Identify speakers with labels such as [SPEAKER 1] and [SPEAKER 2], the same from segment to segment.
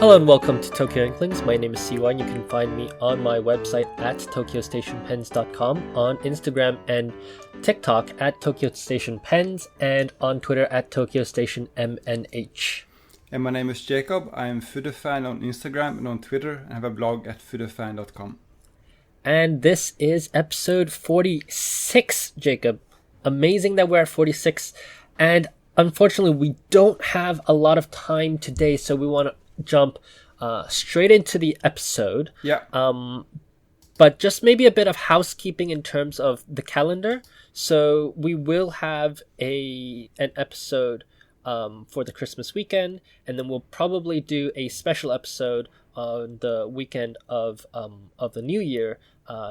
[SPEAKER 1] Hello and welcome to Tokyo Inklings. My name is CY and you can find me on my website at tokyostationpens.com, on Instagram and TikTok at tokyostationpens, and on Twitter at tokyostationmnh.
[SPEAKER 2] And my name is Jacob. I am Foodafan on Instagram and on Twitter, and have a blog at foodafan.com.
[SPEAKER 1] And this is episode 46, Jacob. Amazing that we're at 46. And unfortunately, we don't have a lot of time today, so we want to jump straight into the episode.
[SPEAKER 2] Yeah.
[SPEAKER 1] But just maybe a bit of housekeeping in terms of the calendar. So we will have an episode for the Christmas weekend, and then we'll probably do a special episode on the weekend of the New Year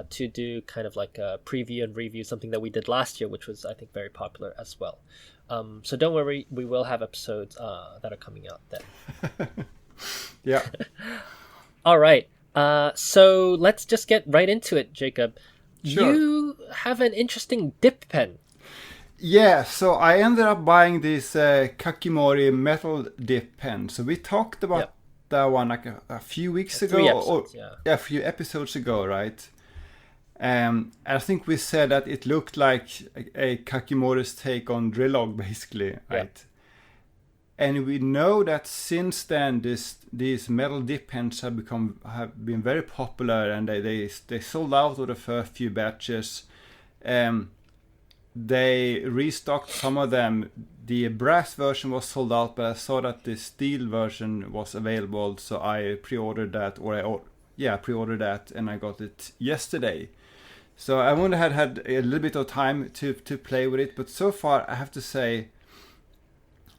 [SPEAKER 1] to do kind of like a preview and review, something that we did last year, which was, I think, very popular as well. So don't worry, we will have episodes that are coming out then.
[SPEAKER 2] Yeah.
[SPEAKER 1] All right. So let's just get right into it, Jacob.
[SPEAKER 2] Sure.
[SPEAKER 1] You have an interesting dip pen.
[SPEAKER 2] Yeah, so I ended up buying this Kakimori metal dip pen. So we talked about that one like a few weeks ago.
[SPEAKER 1] 3 episodes,
[SPEAKER 2] a few episodes ago, right? I think we said that it looked like a Kakimori's take on Drillog, basically, right? And we know that since then, these metal dip pens have been very popular, and they sold out of the first few batches. They restocked some of them. The brass version was sold out, but I saw that the steel version was available, so I pre-ordered that, pre-ordered that, and I got it yesterday. So I only had a little bit of time to play with it, but so far I have to say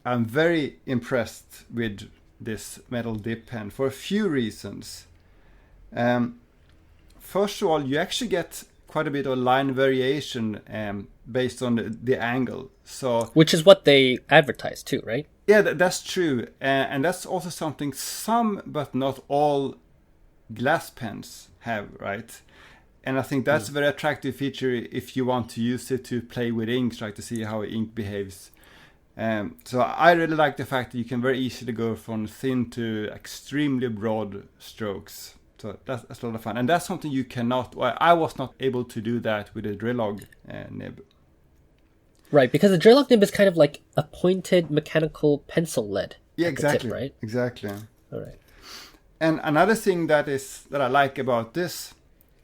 [SPEAKER 2] I'm very impressed with this metal dip pen for a few reasons. First of all, you actually get quite a bit of line variation based on the angle. So,
[SPEAKER 1] which is what they advertise too, right?
[SPEAKER 2] Yeah, that's true. And that's also something some, but not all, glass pens have, right? And I think that's a very attractive feature if you want to use it to play with ink, try to see how ink behaves. So I really like the fact that you can very easily go from thin to extremely broad strokes. So that's a lot of fun. And that's something you cannot... Well, I was not able to do that with a Drillog nib.
[SPEAKER 1] Right, because the Drillog nib is kind of like a pointed mechanical pencil lead.
[SPEAKER 2] Yeah, exactly.
[SPEAKER 1] Tip, right?
[SPEAKER 2] Exactly.
[SPEAKER 1] All right.
[SPEAKER 2] And another thing that I like about this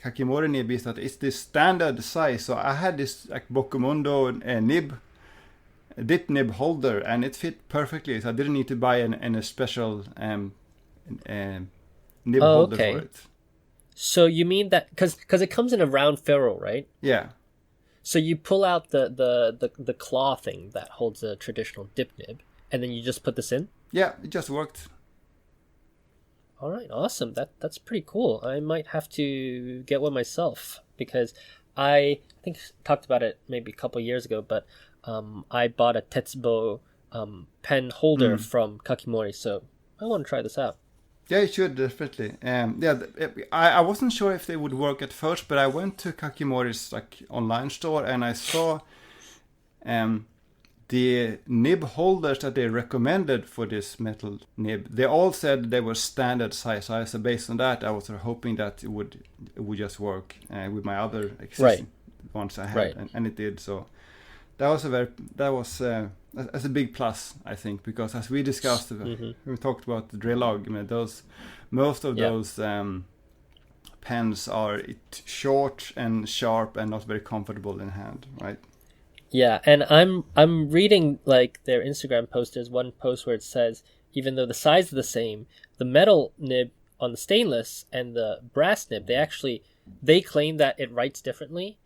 [SPEAKER 2] Kakimori nib is that it's this standard size. So I had this like Bokumondo dip nib holder, and it fit perfectly. So I didn't need to buy a special nib holder for it.
[SPEAKER 1] So you mean that because it comes in a round ferrule, right?
[SPEAKER 2] Yeah.
[SPEAKER 1] So you pull out the claw thing that holds a traditional dip nib, and then you just put this in?
[SPEAKER 2] Yeah, it just worked.
[SPEAKER 1] All right, awesome. That's pretty cool. I might have to get one myself, because I think I talked about it maybe a couple of years ago, but I bought a Tetsubo pen holder from Kakimori, so I want to try this out.
[SPEAKER 2] Yeah, you should, definitely. I wasn't sure if they would work at first, but I went to Kakimori's online store, and I saw the nib holders that they recommended for this metal nib. They all said they were standard size. So based on that, I was hoping that it would just work with my other existing ones I had, and it did. So that was that's a big plus, I think, because as we discussed, we talked about the Drillog. I mean, most of those pens are short and sharp and not very comfortable in hand, right?
[SPEAKER 1] Yeah, and I'm reading like their Instagram post. There's one post where it says, even though the size is the same, the metal nib on the stainless and the brass nib, they claim that it writes differently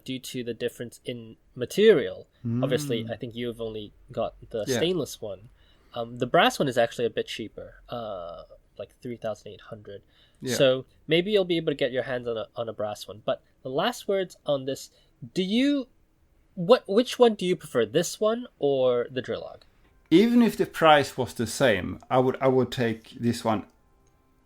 [SPEAKER 1] due to the difference in material. Obviously, I think you've only got the stainless one. The brass one is actually a bit cheaper, like 3,800. Yeah. So maybe you'll be able to get your hands on a brass one. But the last words on this: which one do you prefer, this one or the Drillog?
[SPEAKER 2] Even if the price was the same, I would take this one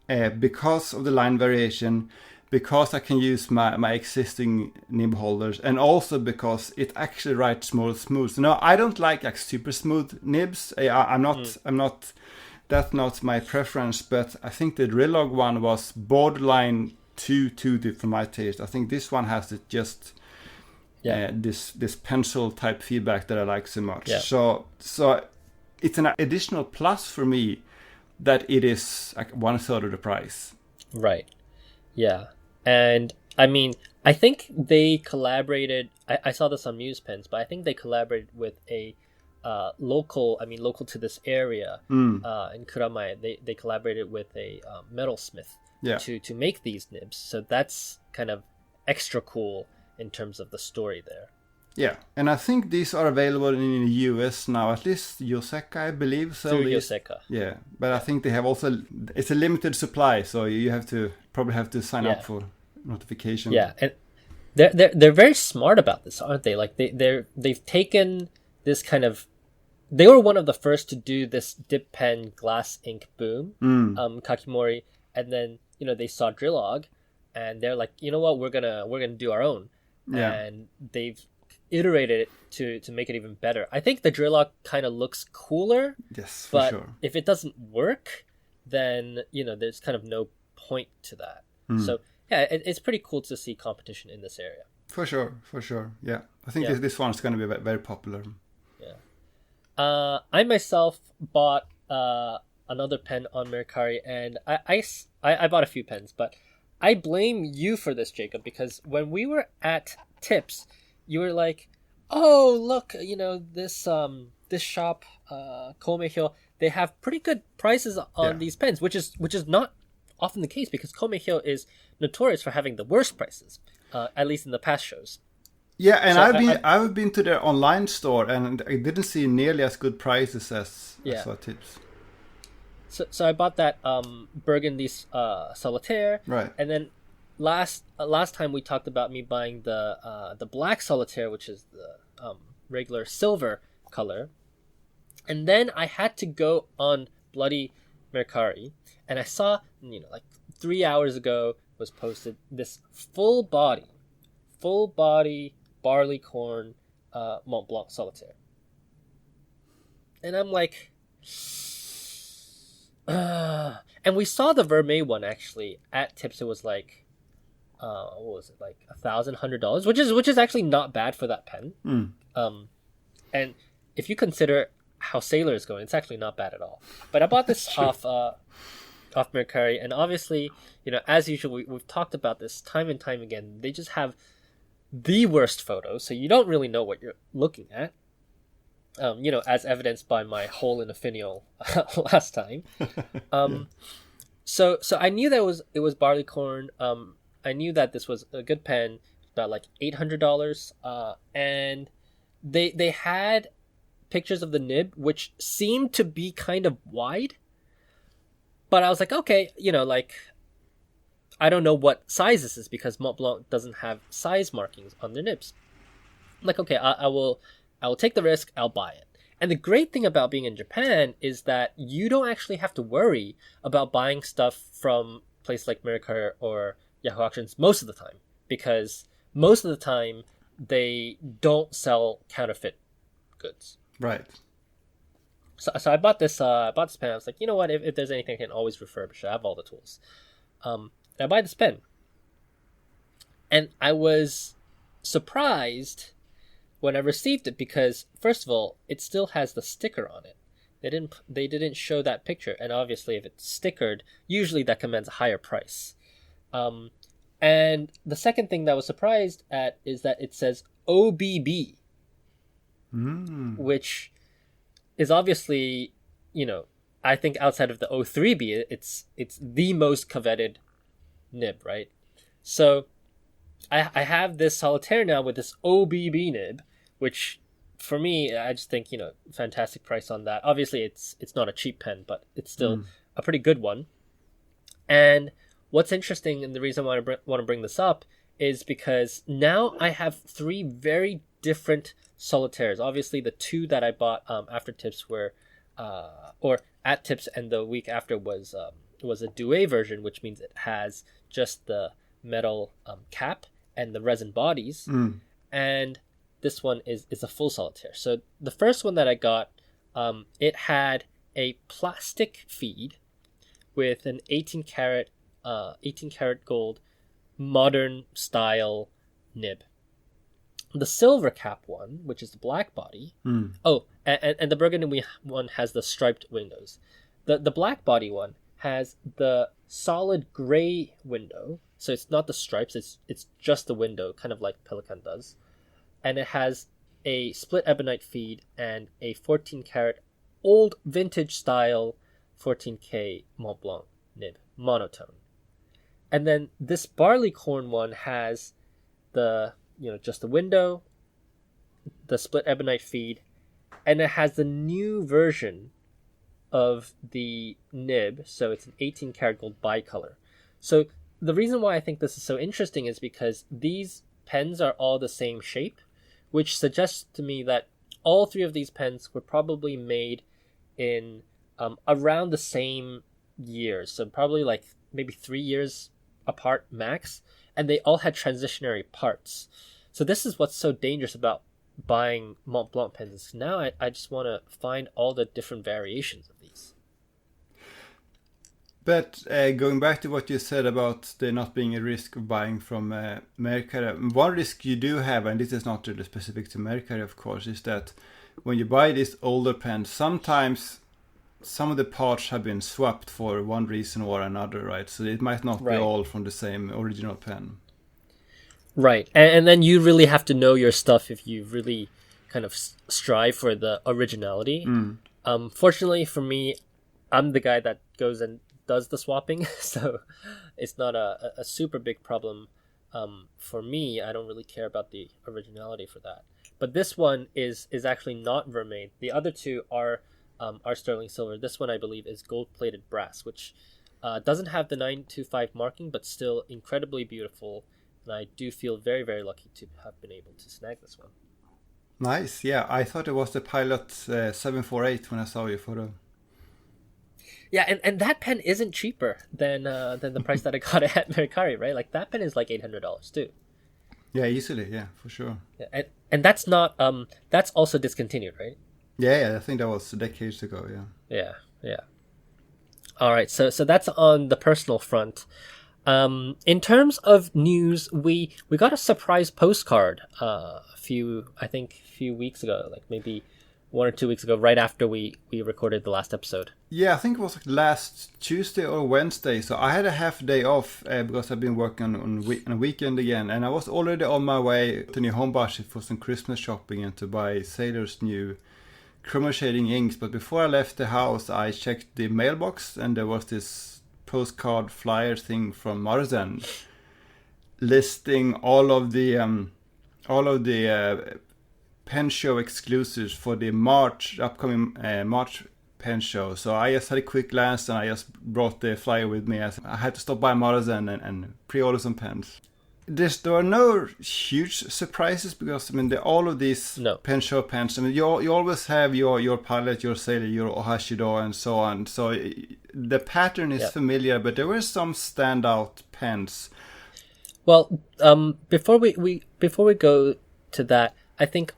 [SPEAKER 2] because of the line variation, because I can use my existing nib holders, and also because it actually writes more smooth. So no, I don't like super smooth nibs. I'm not that's not my preference, but I think the Drillog one was borderline too deep for my taste. I think this one has just this pencil type feedback that I like so much.
[SPEAKER 1] Yeah.
[SPEAKER 2] So it's an additional plus for me that it is like 1/3 of the price.
[SPEAKER 1] Right. Yeah. And I mean, I think they collaborated. I saw this on Muse Pens, but I think they collaborated with a local to this area in Kuramaya. They collaborated with a metalsmith to make these nibs. So that's kind of extra cool in terms of the story there.
[SPEAKER 2] Yeah, and I think these are available in the US now, at least Yoseka, I believe.
[SPEAKER 1] Through Yoseka.
[SPEAKER 2] Yeah, but I think they have also, it's a limited supply, so you probably have to sign up for notification.
[SPEAKER 1] Yeah, and they're very smart about this, aren't they? Like they've taken this kind of, they were one of the first to do this dip pen glass ink boom, Kakimori, and then they saw Drillog, and they're like, you know what, we're gonna do our own, and they've iterated it to make it even better. I think the Drillog kind of looks cooler,
[SPEAKER 2] yes,
[SPEAKER 1] but
[SPEAKER 2] sure.
[SPEAKER 1] if it doesn't work, then there's kind of no point to that. So yeah, it's pretty cool to see competition in this area.
[SPEAKER 2] For sure. Yeah, I think this one's going to be very popular.
[SPEAKER 1] Yeah. I myself bought another pen on Mercari, and I bought a few pens, but I blame you for this, Jacob, because when we were at Tips, you were like, "Oh, look, this shop, Komehyo, they have pretty good prices on these pens," which is not often the case, because Komehyo is notorious for having the worst prices, at least in the past shows.
[SPEAKER 2] Yeah, and I've been to their online store, and I didn't see nearly as good prices as I saw Tips.
[SPEAKER 1] So I bought that Burgundy Solitaire,
[SPEAKER 2] right?
[SPEAKER 1] And then last time we talked about me buying the black Solitaire, which is the regular silver color, and then I had to go on bloody Mercari, and I saw like 3 hours ago was posted this full body barley corn Mont Blanc Solitaire, and I'm like. And we saw the Vermeil one actually at Tips. It was like, what was it, like $1,100, which is actually not bad for that pen. And if you consider how Sailor is going, it's actually not bad at all. But I bought this off Mercari, and obviously, as usual, we've talked about this time and time again. They just have the worst photos, so you don't really know what you're looking at. As evidenced by my hole in a finial last time. So I knew that it was barleycorn. I knew that this was a good pen, about like $800. And they had pictures of the nib, which seemed to be kind of wide. But I was like, okay, like, I don't know what size this is, because Mont Blanc doesn't have size markings on their nibs. I'm like, okay, I will take the risk, I'll buy it. And the great thing about being in Japan is that you don't actually have to worry about buying stuff from places like Mercari or Yahoo Auctions most of the time, because most of the time they don't sell counterfeit goods.
[SPEAKER 2] Right.
[SPEAKER 1] So I bought this pen. I was like, you know what? If there's anything I can always refurbish, I have all the tools. And I buy this pen, and I was surprised when I received it, because first of all, it still has the sticker on it. They didn't show that picture, and obviously if it's stickered, usually that commands a higher price. And the second thing that I was surprised at is that it says OBB, which is obviously, I think outside of the O3B, it's the most coveted nib, right? So I have this Solitaire now with this OBB nib, which for me, I just think, fantastic price on that. Obviously, it's not a cheap pen, but it's still a pretty good one. And what's interesting, and the reason why I want to bring this up, is because now I have 3 very different Solitaires. Obviously, the 2 that I bought after Tips were, or at Tips, and the week after was a Douai version, which means it has just the metal cap and the resin bodies, and this one is a full Solitaire. So the first one that I got, it had a plastic feed with an 18 karat gold modern style nib. The silver cap one, which is the black body. Oh, and the burgundy one has the striped windows. The black body one has the solid gray window, so it's not the stripes, it's just the window, kind of like Pelican does. And it has a split ebonite feed and a 14 karat old vintage style 14K Mont Blanc nib, monotone. And then this barley corn one has the, just the window, the split ebonite feed, and it has the new version of the nib, so it's an 18 karat gold bicolor. So the reason why I think this is so interesting is because these pens are all the same shape, which suggests to me that all three of these pens were probably made in around the same years, so probably like maybe 3 years apart max, and they all had transitionary parts. So this is what's so dangerous about buying Mont Blanc pens. Now I just want to find all the different variations of these.
[SPEAKER 2] But going back to what you said about there not being a risk of buying from Mercari, one risk you do have, and this is not really specific to Mercari, of course, is that when you buy these older pens, sometimes some of the parts have been swapped for one reason or another, right? So it might not be all from the same original pen.
[SPEAKER 1] Right. And then you really have to know your stuff if you really kind of strive for the originality. Fortunately for me, I'm the guy that goes and does the swapping, so it's not a super big problem for me. I don't really care about the originality for that. But this one is actually not vermeil. The other two are sterling silver. This one, I believe, is gold-plated brass, which doesn't have the 925 marking, but still incredibly beautiful. And I do feel very, very lucky to have been able to snag this one.
[SPEAKER 2] Nice. Yeah, I thought it was the Pilot 748 when I saw your photo.
[SPEAKER 1] Yeah, and that pen isn't cheaper than the price that I got it at Mercari, right? Like that pen is like $800 too.
[SPEAKER 2] Yeah, easily. Yeah, for sure.
[SPEAKER 1] Yeah, and that's not that's also discontinued, right?
[SPEAKER 2] Yeah, I think that was decades ago.
[SPEAKER 1] Yeah. All right, so that's on the personal front. In terms of news, we got a surprise postcard a few weeks ago, like maybe 1 or 2 weeks ago, right after we recorded the last episode.
[SPEAKER 2] Yeah, I think it was like last Tuesday or Wednesday. So I had a half day off because I've been working on a weekend again, and I was already on my way to New Hombashi for some Christmas shopping and to buy Sailor's new chroma shading inks. But before I left the house, I checked the mailbox, and there was this postcard flyer thing from Maruzen listing all of the pen show exclusives for the upcoming March pen show. So I just had a quick glance, and I just brought the flyer with me. I had to stop by Maruzen and pre-order some pens. There are no huge surprises because all of these pen show pens. You always have your Pilot, your Sailor, your Ohashido, and so on. So the pattern is familiar, but there were some standout pens.
[SPEAKER 1] Well, before we go to that, I think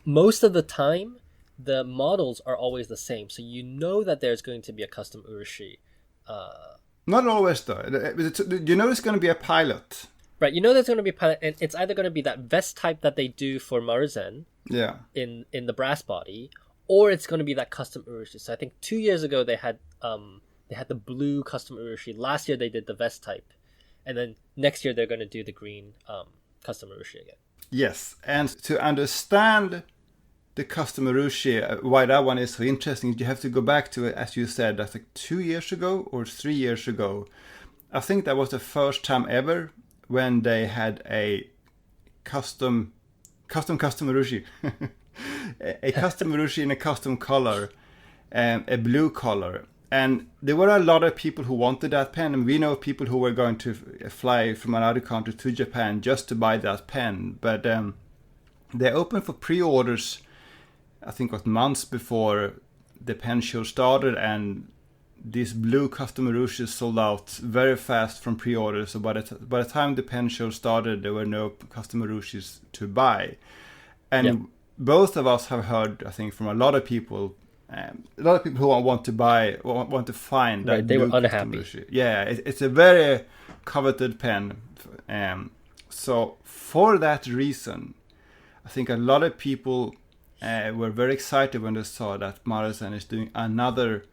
[SPEAKER 1] most of the time the models are always the same, so you know that there's going to be a custom urushi.
[SPEAKER 2] Not always though. You know it's going to be a Pilot.
[SPEAKER 1] Right, you know there's going to be a Pilot, and it's either going to be that vest type that they do for Maruzen in the brass body, or it's going to be that custom urushi. So I think 2 years ago they had the blue custom urushi. Last year they did the vest type, and then next year they're going to do the green custom urushi again. Yes,
[SPEAKER 2] and to understand the custom urushi, why that one is so interesting, you have to go back to it, as you said, that's like 2 years ago or 3 years ago. I think that was the first time ever when they had a custom urushi. A custom urushi in a custom color, a blue color. And there were a lot of people who wanted that pen, and we know people who were going to fly from another country to Japan just to buy that pen. But they opened for pre-orders, I think, months before the pen show started, and these blue custom urushis sold out very fast from pre-orders. So by the time the pen show started, there were no custom urushis to buy. And both of us have heard, I think, from a lot of people a lot of people who want to buy, want to find that.
[SPEAKER 1] Right, they were
[SPEAKER 2] blue
[SPEAKER 1] unhappy.
[SPEAKER 2] Urushi. Yeah, it's a very coveted pen. So for that reason, I think a lot of people were very excited when they saw that Maruzen is doing another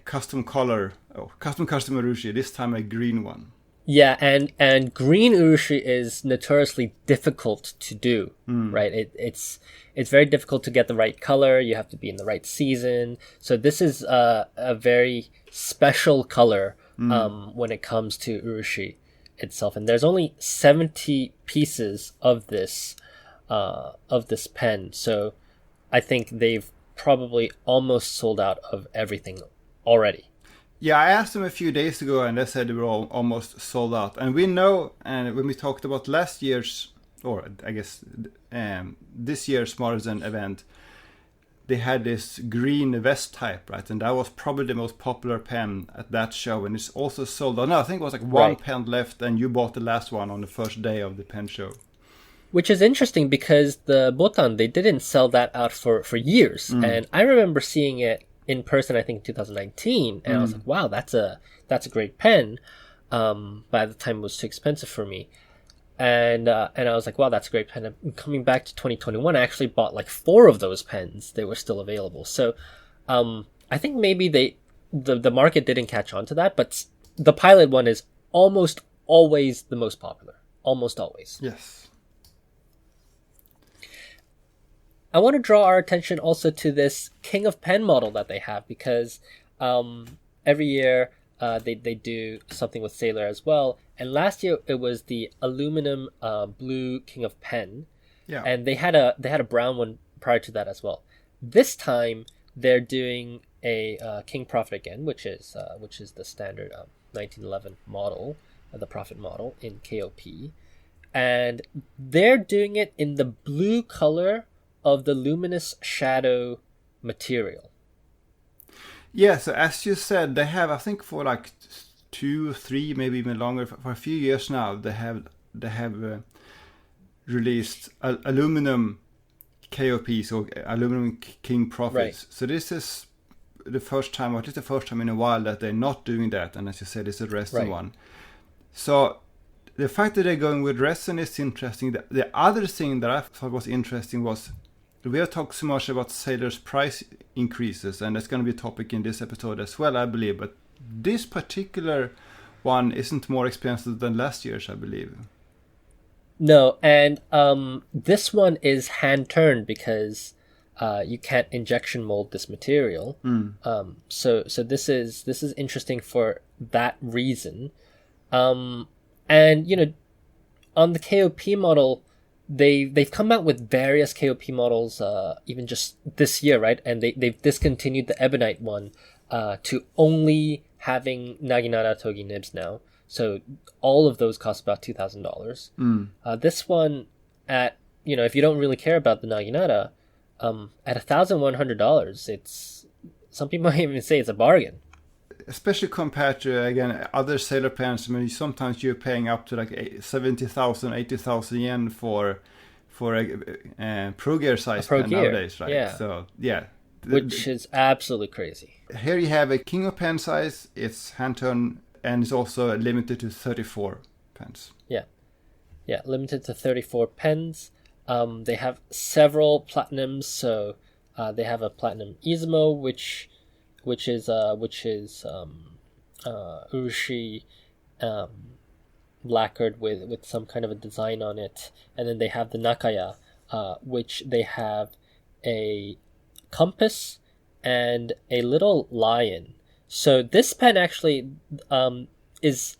[SPEAKER 2] custom Urushi, this time a green one.
[SPEAKER 1] Yeah, and green urushi is notoriously difficult to do, right? It's very difficult to get the right color. You have to be in the right season. So this is a very special color when it comes to urushi itself. And there's only 70 pieces of this pen. So I think they've probably almost sold out of everything already.
[SPEAKER 2] Yeah, I asked them a few days ago, and they said they were all almost sold out. And we know, and when we talked about last year's, or I guess this year's Maruzen event, they had this green vest type, right? And that was probably the most popular pen at that show, and it's also sold out. No, I think it was like one pen left, and you bought the last one on the first day of the pen show.
[SPEAKER 1] Which is interesting because the Botan, they didn't sell that out for years. And I remember seeing it in person, I think in 2019, and I was like, wow, that's a great pen. By the time it was too expensive for me. And I was like, wow, that's a great pen. And coming back to 2021, I actually bought like 4 of those pens. They were still available. So I think maybe the market didn't catch on to that, but the Pilot one is almost always the most popular. Almost always.
[SPEAKER 2] Yes.
[SPEAKER 1] I want to draw our attention also to this King of Pen model that they have, because every year they do something with Sailor as well. And last year it was the aluminum blue King of Pen.
[SPEAKER 2] Yeah.
[SPEAKER 1] And they had a brown one prior to that as well. This time they're doing a King Prophet again, which is the standard 1911 model, the Prophet model in KOP. And they're doing it in the blue color of the luminous shadow material.
[SPEAKER 2] Yeah, so as you said, they have, I think for like 2, 3, maybe even longer, for a few years now, they have released aluminum KOPs, or aluminum King Prophets.
[SPEAKER 1] Right.
[SPEAKER 2] So this is the first time, or at least the first time in a while, that they're not doing that. And as you said, it's a resin one. So the fact that they're going with resin is interesting. The other thing that I thought was interesting was, we have talked so much about Sailor's price increases, and that's going to be a topic in this episode as well, I believe. But this particular one isn't more expensive than last year's, I believe.
[SPEAKER 1] No, and this one is hand-turned because you can't injection mold this material. So this is interesting for that reason. And on the KOP model, they've come out with various KOP models even just this year, right? And they've discontinued the Ebonite one to only having Naginata Togi nibs now. So all of those cost about $2,000. This one at, if you don't really care about the Naginata, at $1,100, it's, some people might even say it's a bargain.
[SPEAKER 2] Especially compared to, again, other Sailor pens. I mean, sometimes you're paying up to like 70,000, 80,000 yen for a Pro Gear size pen nowadays, right?
[SPEAKER 1] Yeah.
[SPEAKER 2] So, yeah.
[SPEAKER 1] Which is absolutely crazy.
[SPEAKER 2] Here you have a King of Pen size. It's hand-turned, and it's also limited to 34 pens.
[SPEAKER 1] Yeah, limited to 34 pens. They have several platinums. So they have a platinum Izumo, which is urushi lacquered with some kind of a design on it. And then they have the Nakaya, which they have a compass and a little lion. So this pen actually is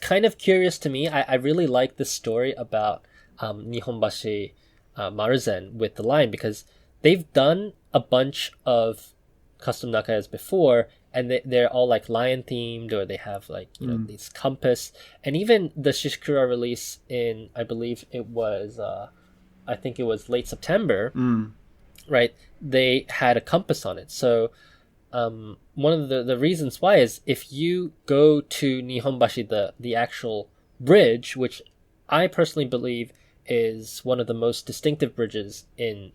[SPEAKER 1] kind of curious to me. I really like this story about Nihonbashi Maruzen with the lion, because they've done a bunch of custom Nakayas before, and they're all like lion themed, or they have like this compass. And even the Shishikura release in, I believe it was I think it was late September, right? They had a compass on it. So one of the reasons why is, if you go to Nihonbashi, the actual bridge, which I personally believe is one of the most distinctive bridges in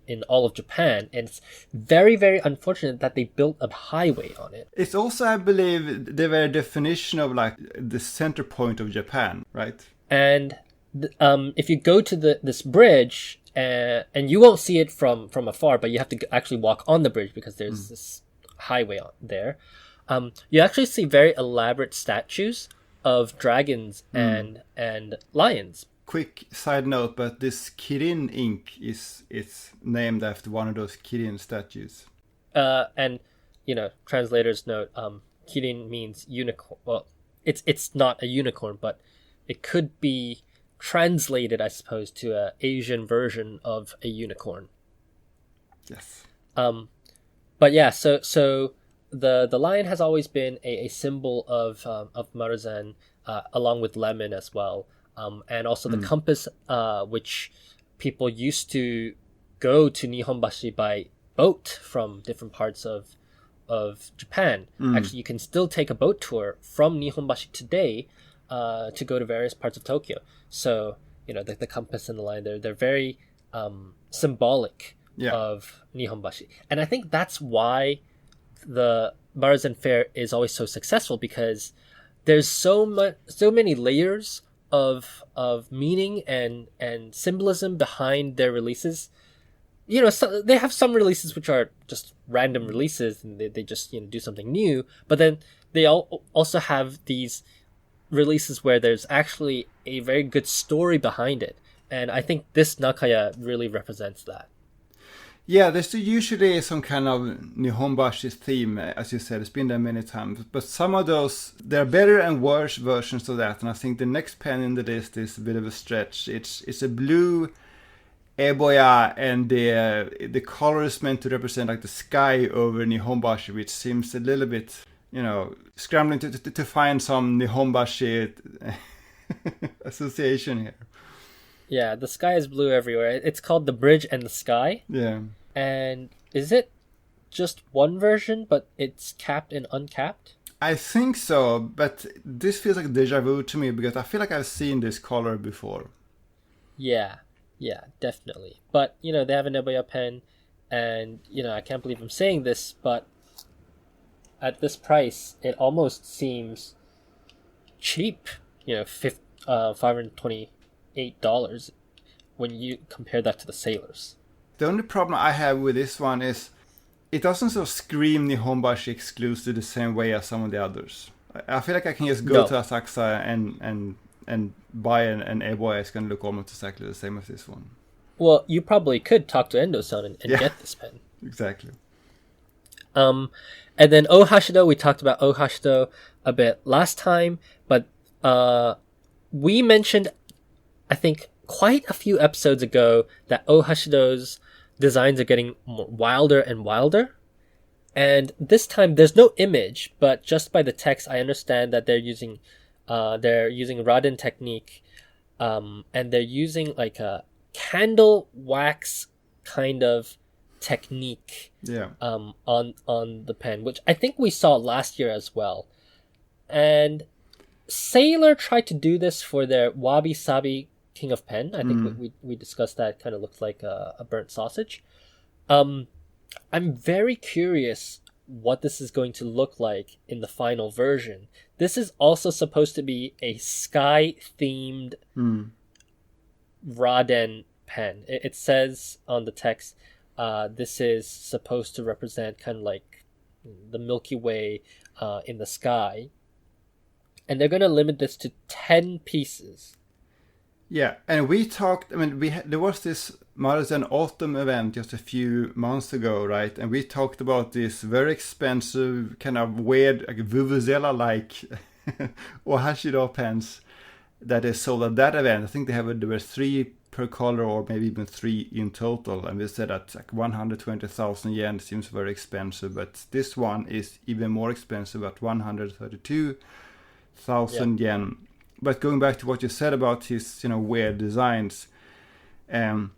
[SPEAKER 1] in all of Japan, and it's very, very unfortunate that they built a highway on it.
[SPEAKER 2] It's also, I believe, the very definition of like the center point of Japan, right?
[SPEAKER 1] And if you go to this bridge, and you won't see it from afar, but you have to actually walk on the bridge because there's this highway on there. You actually see very elaborate statues of dragons and lions.
[SPEAKER 2] Quick side note, but this Kirin ink it's named after one of those Kirin statues.
[SPEAKER 1] And translators note, Kirin means unicorn. Well, it's not a unicorn, but it could be translated, I suppose, to an Asian version of a unicorn.
[SPEAKER 2] Yes.
[SPEAKER 1] But yeah, so the lion has always been a symbol of Maruzen, along with lemon as well. And also the compass, which people used to go to Nihonbashi by boat from different parts of Japan. Actually, you can still take a boat tour from Nihonbashi today to go to various parts of Tokyo. So, the compass and the line, they're very symbolic of Nihonbashi. And I think that's why the Maruzen Fair is always so successful, because there's so many layers of meaning and symbolism behind their releases. So they have some releases which are just random releases, and they just do something new. But then they also have these releases where there's actually a very good story behind it, and I think this Nakaya really represents that.
[SPEAKER 2] Yeah, there's usually some kind of Nihonbashi theme, as you said. It's been there many times. But some of those, there are better and worse versions of that. And I think the next pen in the list is a bit of a stretch. It's a blue eboya, and the color is meant to represent like the sky over Nihonbashi, which seems a little bit, scrambling to find some Nihonbashi association here.
[SPEAKER 1] Yeah, the sky is blue everywhere. It's called The Bridge and the Sky.
[SPEAKER 2] Yeah.
[SPEAKER 1] And is it just one version, but it's capped and uncapped?
[SPEAKER 2] I think so, but this feels like deja vu to me, because I feel like I've seen this color before.
[SPEAKER 1] Yeah, definitely. But, they have a Neboya pen, and, I can't believe I'm saying this, but at this price, it almost seems cheap, $528 when you compare that to the Sailors.
[SPEAKER 2] The only problem I have with this one is it doesn't sort of scream Nihonbashi exclusive the same way as some of the others. I feel like I can just go to Asakusa and buy an eboya. It's going to look almost exactly the same as this one.
[SPEAKER 1] Well, you probably could talk to Endo-san and get this pen.
[SPEAKER 2] Exactly.
[SPEAKER 1] And then Ohashido, we talked about Ohashido a bit last time, but we mentioned, I think, quite a few episodes ago that Ohashido's designs are getting more wilder and wilder. And this time there's no image, but just by the text, I understand that they're using Raden technique, and they're using like a candle wax kind of technique on the pen, which I think we saw last year as well. And Sailor tried to do this for their Wabi Sabi King of Pen. I think we discussed that. Kind of looked like a burnt sausage. I'm very curious what this is going to look like in the final version. This is also supposed to be a sky-themed Raden pen. It says on the text, this is supposed to represent kind of like the Milky Way in the sky. And they're going to limit this to 10 pieces.
[SPEAKER 2] Yeah, and we talked, there was this Maruzen Autumn event just a few months ago, right? And we talked about this very expensive, kind of weird, like Vuvuzela-like Ohashido pens that they sold at that event. I think there were 3 per color, or maybe even 3 in total. And we said that like 120,000 yen seems very expensive, but this one is even more expensive at 132,000 yen. But going back to what you said about his, weird designs, the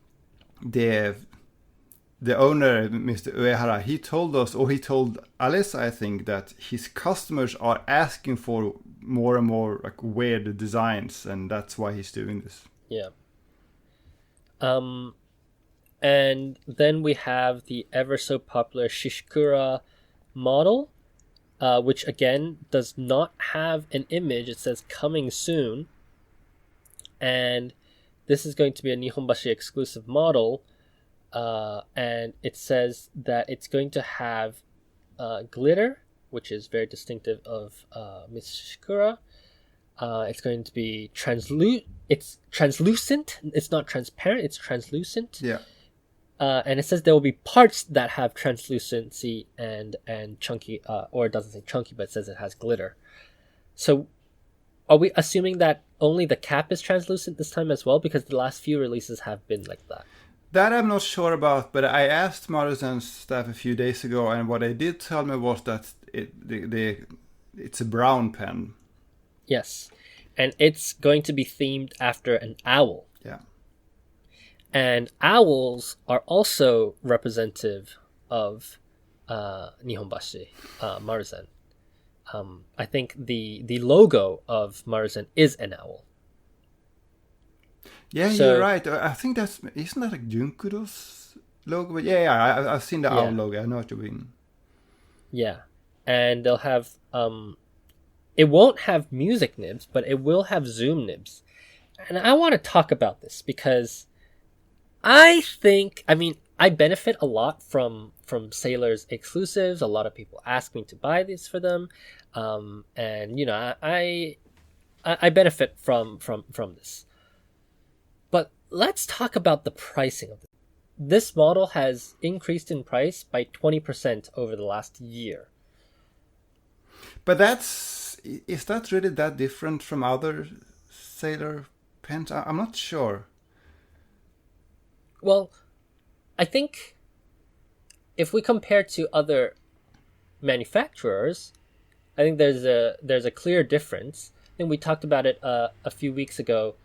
[SPEAKER 2] owner, Mr. Uehara, he told us, or he told Alice, I think, that his customers are asking for more and more like weird designs, and that's why he's doing this.
[SPEAKER 1] Yeah. And then we have the ever so popular Shishikura model, which again does not have an image. It says coming soon. And this is going to be a Nihonbashi exclusive model. And it says that it's going to have glitter, which is very distinctive of Miss Shishikura. It's going to be it's translucent. It's not transparent. It's translucent.
[SPEAKER 2] Yeah.
[SPEAKER 1] And it says there will be parts that have translucency and chunky, or it doesn't say chunky, but it says it has glitter. So are we assuming that only the cap is translucent this time as well? Because the last few releases have been like that.
[SPEAKER 2] That I'm not sure about, but I asked Maruzen's staff a few days ago, and what they did tell me was that it's a brown pen.
[SPEAKER 1] Yes. And it's going to be themed after an owl.
[SPEAKER 2] Yeah.
[SPEAKER 1] And owls are also representative of Nihonbashi, Maruzen. I think the logo of Maruzen is an owl.
[SPEAKER 2] Yeah, so, you're right. I think isn't that like Junkudo's logo? But yeah, I've seen the owl logo. I know what you mean.
[SPEAKER 1] Yeah, and they'll have it won't have music nibs, but it will have zoom nibs. And I want to talk about this because I benefit a lot from Sailor's exclusives. A lot of people ask me to buy these for them, and I benefit from this. But let's talk about the pricing of this. This model has increased in price by 20% over the last year.
[SPEAKER 2] But is that really that different from other Sailor pens? I'm not sure.
[SPEAKER 1] Well, I think if we compare to other manufacturers, I think there's a clear difference. I think we talked about it a few weeks ago,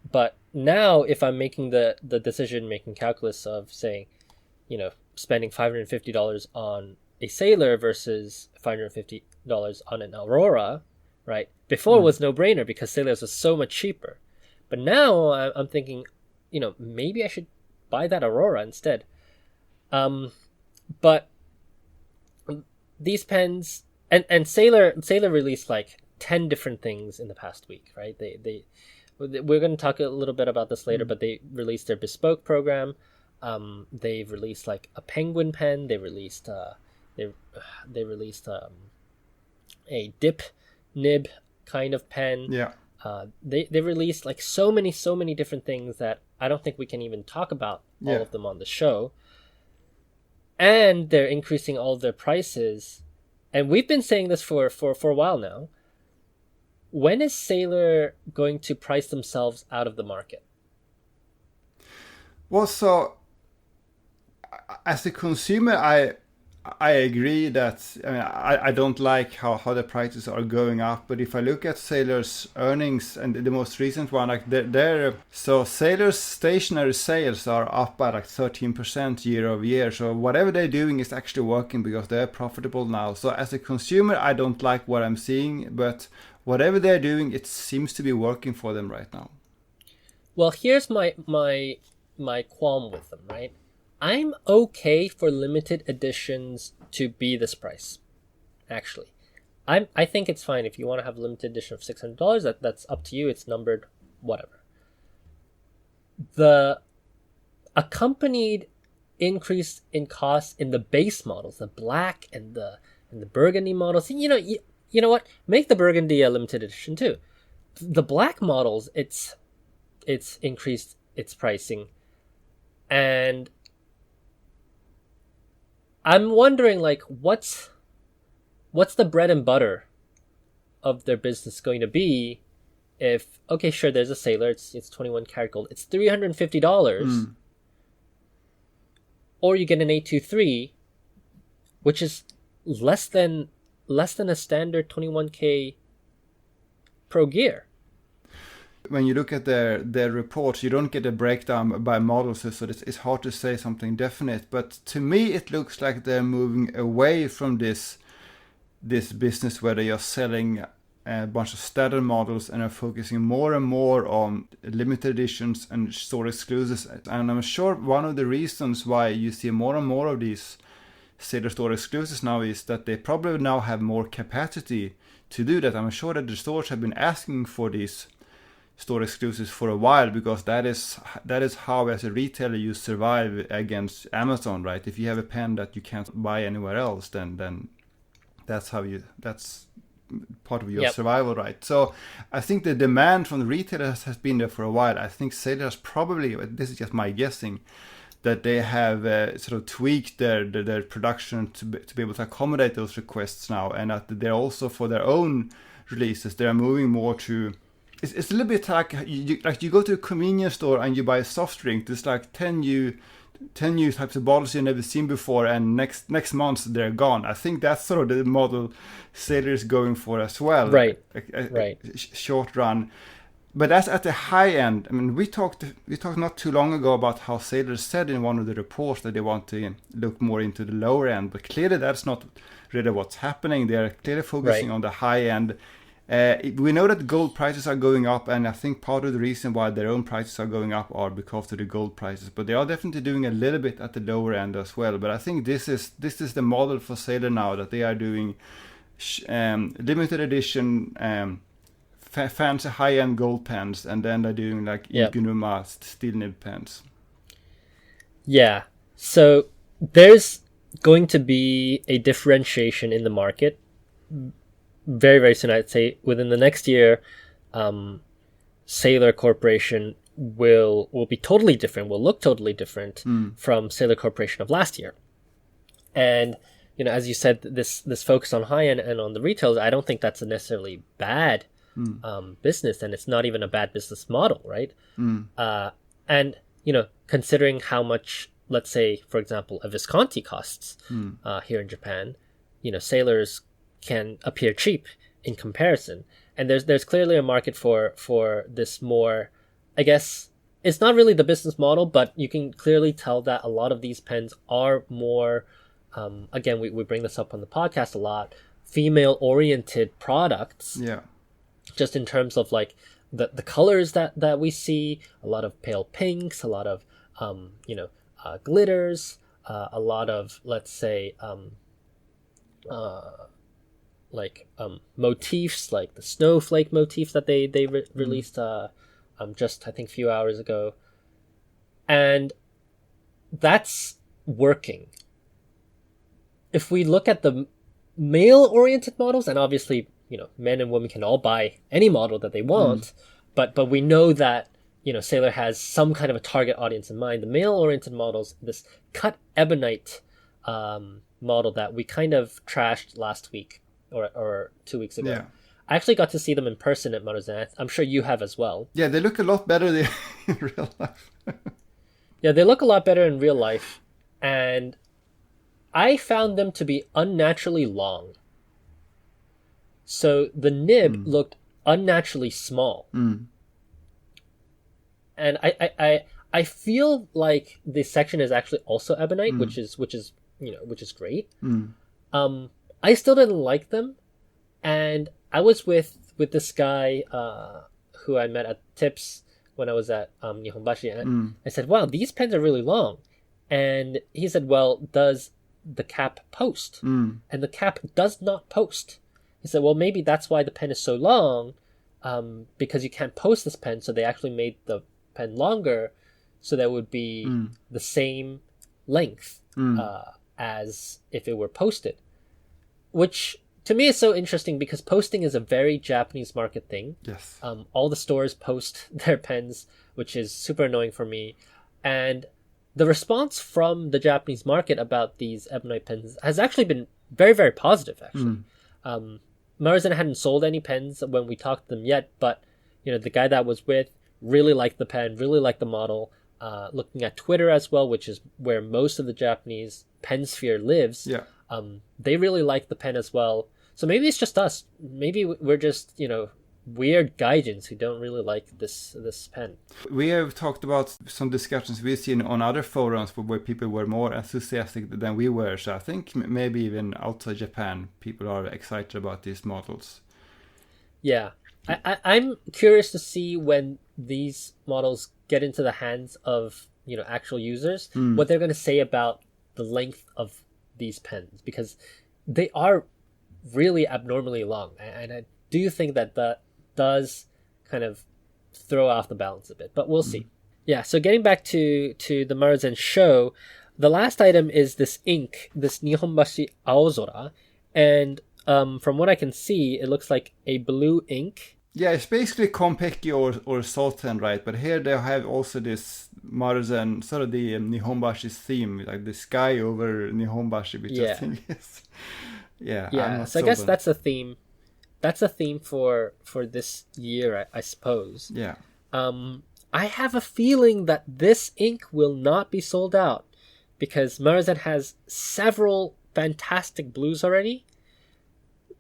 [SPEAKER 1] but now if I'm making the decision-making calculus of saying, spending $550 on a Sailor versus $550 on an Aurora, right? Before it was no-brainer because Sailors was so much cheaper. But now I'm thinking, maybe I should buy that Aurora instead. But these pens and Sailor released like 10 different things in the past week, right? We're going to talk a little bit about this later, but they released their bespoke program. They've released like a penguin pen. They released a dip nib kind of pen.
[SPEAKER 2] Yeah.
[SPEAKER 1] They released like so many different things that I don't think we can even talk about all of them on the show. And they're increasing all of their prices. And we've been saying this for a while now. When is Sailor going to price themselves out of the market?
[SPEAKER 2] Well, so as a consumer, I agree that I don't like how the prices are going up, but if I look at Sailor's earnings and the most recent one, like so Sailor's stationary sales are up by like 13% year over year. So whatever they're doing is actually working because they're profitable now. So as a consumer, I don't like what I'm seeing, but whatever they're doing, it seems to be working for them right now.
[SPEAKER 1] Well, here's my qualm with them, right? I'm okay for limited editions to be this price. Actually, I think it's fine if you want to have a limited edition of $600. That's up to you. It's numbered, whatever. The accompanied increase in cost in the base models, the black and the burgundy models. You know what? Make the burgundy a limited edition too. The black models, it's increased its pricing, and I'm wondering, like, what's the bread and butter of their business going to be if, okay, sure, there's a Sailor, it's 21 karat gold, it's $350, or you get an 823, which is less than a standard 21K Pro Gear.
[SPEAKER 2] When you look at their reports, you don't get a breakdown by models, so it's hard to say something definite. But to me, it looks like they're moving away from this business where they are selling a bunch of standard models and are focusing more and more on limited editions and store exclusives. And I'm sure one of the reasons why you see more and more of these Sailor store exclusives now is that they probably now have more capacity to do that. I'm sure that the stores have been asking for these store exclusives for a while, because that is how, as a retailer, you survive against Amazon, right? If you have a pen that you can't buy anywhere else, then that's part of your survival, right? So I think the demand from the retailers has been there for a while. I think Sailor has probably, this is just my guessing, that they have sort of tweaked their production to be able to accommodate those requests now, and that they're also, for their own releases, they're moving more to. It's a little bit like you go to a convenience store and you buy a soft drink. There's like 10 new types of bottles you've never seen before, and next month they're gone. I think that's sort of the model Sailor is going for as well.
[SPEAKER 1] Right.
[SPEAKER 2] A short run. But that's at the high end. I mean, we talked not too long ago about how Sailor said in one of the reports that they want to look more into the lower end. But clearly that's not really what's happening. They're clearly focusing on the high end. We know that gold prices are going up, and I think part of the reason why their own prices are going up are because of the gold prices. But they are definitely doing a little bit at the lower end as well. But I think this is the model for Sailor now, that they are doing limited edition fancy high-end gold pens, and then they're doing like Igunuma steel nib pens. Yeah.
[SPEAKER 1] So there's going to be a differentiation in the market very, very soon. I'd say within the next year, Sailor Corporation will be totally different, will look totally different from Sailor Corporation of last year. And, you know, as you said, this focus on high-end and on the retailers, I don't think that's a necessarily bad business, and it's not even a bad business model, right? And, you know, considering how much, let's say, for example, a Visconti costs here in Japan, you know, Sailors can appear cheap in comparison. And there's clearly a market for this more, I guess, it's not really the business model, but you can clearly tell that a lot of these pens are more, again, we bring this up on the podcast a lot, female-oriented products.
[SPEAKER 2] Yeah.
[SPEAKER 1] Just in terms of like the colors that we see, a lot of pale pinks, a lot of glitters, a lot of, let's say, motifs, like the snowflake motif that they released just I think a few hours ago, and that's working. If we look at the male-oriented models, and obviously, you know, men and women can all buy any model that they want, but we know that, you know, Sailor has some kind of a target audience in mind. The male-oriented models, this cut ebonite model that we kind of trashed last week or 2 weeks ago.
[SPEAKER 2] Yeah.
[SPEAKER 1] I actually got to see them in person at Maruzen. I'm sure you have as well.
[SPEAKER 2] Yeah, they look a lot better in real life.
[SPEAKER 1] Yeah, they look a lot better in real life, and I found them to be unnaturally long. So the nib looked unnaturally small. And I feel like this section is actually also ebonite, which is great. I still didn't like them, and I was with this guy who I met at Tips when I was at Nihonbashi, and I said, "Wow, these pens are really long," and he said, "Well, does the cap post?" And the cap does not post. He said, well, maybe that's why the pen is so long, because you can't post this pen, so they actually made the pen longer so that it would be the same length as if it were posted. Which, to me, is so interesting, because posting is a very Japanese market thing.
[SPEAKER 2] Yes.
[SPEAKER 1] All the stores post their pens, which is super annoying for me. And the response from the Japanese market about these ebonite pens has actually been very, very positive, actually. Maruzen hadn't sold any pens when we talked to them yet, but, you know, the guy that was with really liked the pen, really liked the model. Looking at Twitter as well, which is where most of the Japanese pen sphere lives, they really like the pen as well. So maybe it's just us. Maybe we're just, you know, weird gaijins who don't really like this pen.
[SPEAKER 2] We have talked about some discussions we've seen on other forums where people were more enthusiastic than we were. So I think maybe even outside Japan, people are excited about these models.
[SPEAKER 1] Yeah. I'm curious to see when these models get into the hands of, actual users, what they're going to say about the length of these pens, because they are really abnormally long. And I do think that does kind of throw off the balance a bit, but we'll see. Yeah, so getting back to the Maruzen show, the last item is this ink, this Nihonbashi Aozora, and from what I can see, it looks like a blue ink.
[SPEAKER 2] Yeah, it's basically Konpeki or Sultan, right? But here they have also this Maruzen, sort of the Nihonbashi's theme, like the sky over Nihonbashi, which I think is...
[SPEAKER 1] Yeah, so I guess that's a theme. That's a theme for this year, I suppose.
[SPEAKER 2] Yeah.
[SPEAKER 1] I have a feeling that this ink will not be sold out because Maruzen has several fantastic blues already.